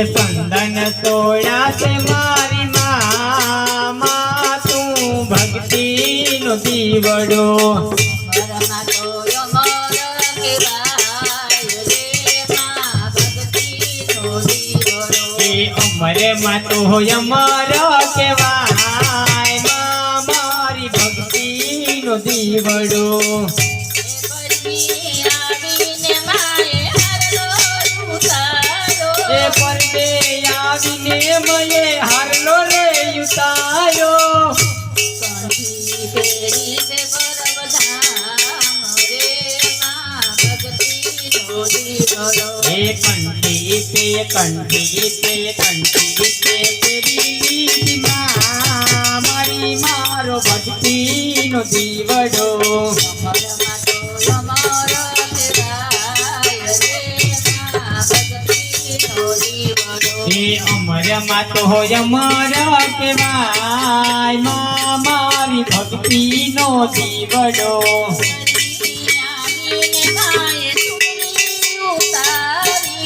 संदन तोड़ा से मारी माँ तू भक्ति नो दीवड़ो अमरे मा तो अमर केवाय मारी भक्ति नो दीवड़ो परदे आवीने मये हारलो रे युतायो कंठी पे तेरी लीधी मारी मारो भक्ति नो दीवड़ो अमर मा तो अमर केवाय मारी भक्ति नो दीवड़ो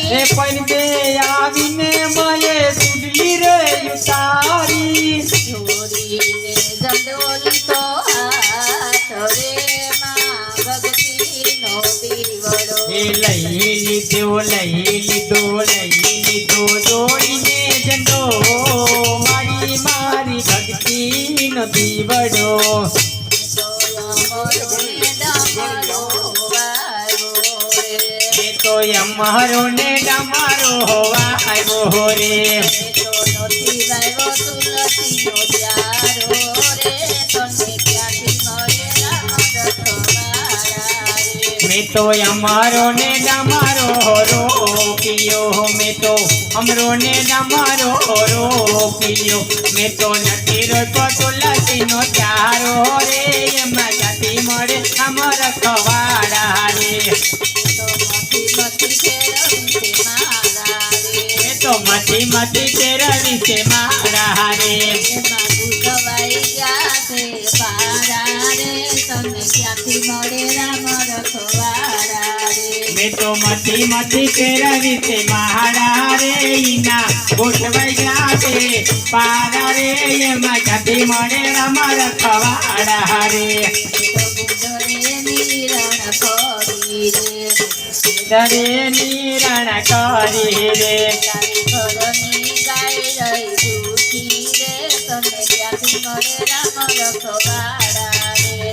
परदे आवीने मये सुडली रे युतारी लई लीधो जोड़ीने झंडो मारी भक्ति नो दीवड़ो तो अमरो ने डमरो आयो रे मैं तो अमरो ने डमरो रो पियो मैं तो अमरो ने डमरो रो पियो मैं तो नटी रो तुलसी नो चारो रे एमा जाति मरे अमर खवाड़ा रे तो मती तेरवी से मारा रे मैं तो मती तेरवी से मारा रे इना गोठवाई जाते पारा रे ये मजाती मरे अमर खवाड़ा रे दरे नीरण करी रे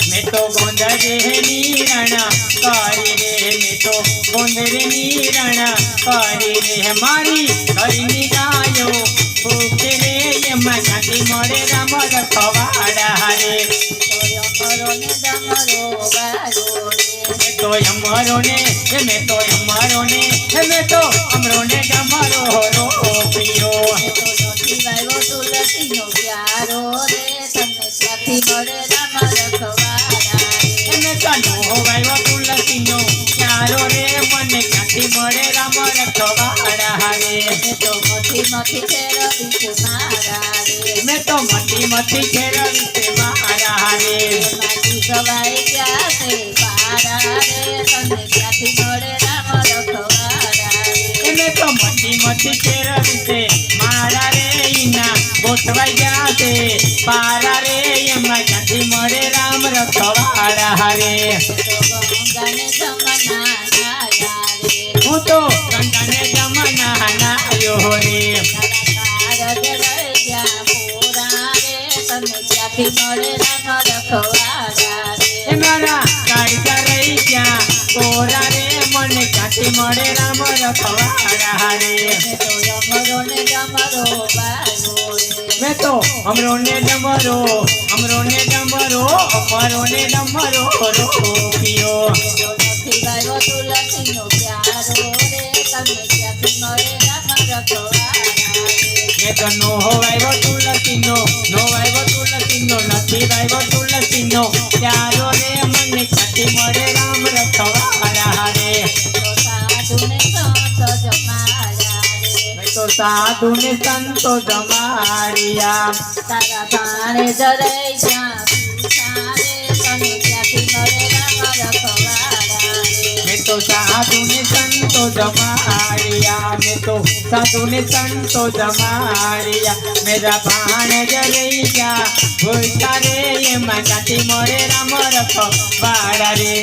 मैं तो गोंदरे नीरण करी रे मैं तो गोंदरे नीरण करी रे मारी हरिनी गायो भूखे रे ये मजाती मरे अमर खवाड़ा रे तो अमरो ने मैं तो अमरो ने मैं तो अमरो ने डमरो रो पियो तुलसी नो प्यारो रे तने साथी मरे रामर खवाड़ा मैं कानो होवायो तुलसी नो प्यारो रे मने काठी मरे रामर खवाड़ा रे तो मथी तेरा बिच मारा रे मैं तो मथी तेरा बिच मारा रे माटी सवाई जाते पारा रे तने काठी मरे रामर खवाड़ा रे मैं तो मथी तेरा बिच मारा रे इना गोठवाई जाते पारा रे एमा जाति मरे राम रखवाड़ा रे हूँ तो गंगा ने जमना नायो रे मारा कारिका रही क्या कोरा रे मन जाति मरे राम रखवाड़ा रे मैं तो हमरो ने डमरो रो पियो तुलसी नो प्यारो रे तने जाति मरे राम रखवाड़ा मैं तो नो होवायो तुलसी नो नथी वायो तुलसी नो प्यारो रे मने जाति मरे राम रखवाड़ा रे तो साधु ने संतो जमारिया तारा पाने जरे मैं तो साधु ने संतो जमाड़िया मैं तो साधु ने संतो जमाड़िया मेरा भाण जरैया भूसा रे ये मगाती मोरे राम रखवाड़ा रे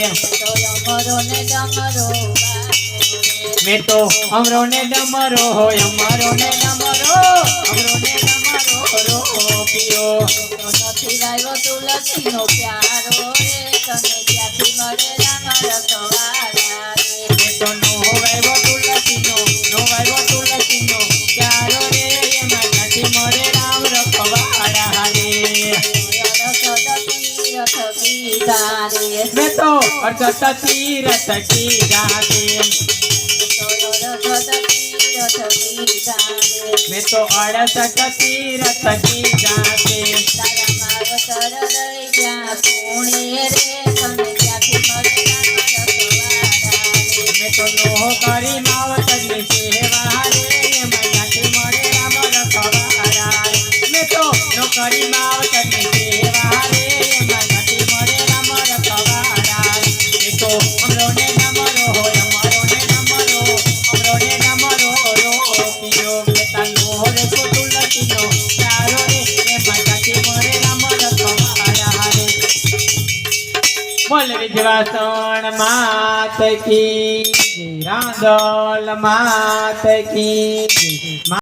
मैं तो अमरो ने डमरो हो अमरो ने डमरो अमरो ने डमरो रो पियो નથી લાવ્યો તુલસીનો પ્યારો રે તને ક્યાંથી મળે રામ રખવાડા રે मैं तो नो वाइवो तुलसीनो प्यारो रे ये मगाती मोरे राम रखवाड़ा रे રથ કીધા રે मैं तो अर्थत तीरथ की गाते मैं तो 68 तीरथ की गाते તારા માવતર રહી ગયા પુણે રે તને ક્યાંથી મળે રામ રખવાડા રે मैं तो नो करी मावतनी सेवा रे ये मगाती मोरे राम रखवाड़ा रे मैं तो नो करी मावतनी सेवा रे ये मगाती मोरे राम रखवाड़ा रे मैं तो अमरो ने नमरो हो अमरो ने नमरो रो पियो मैं तनो रे को तुलसीनो प्यारो रे ये मगाती मोरे राम रखवाड़ा रे बोल विजवासण मात की जय, रांदल मात की जय।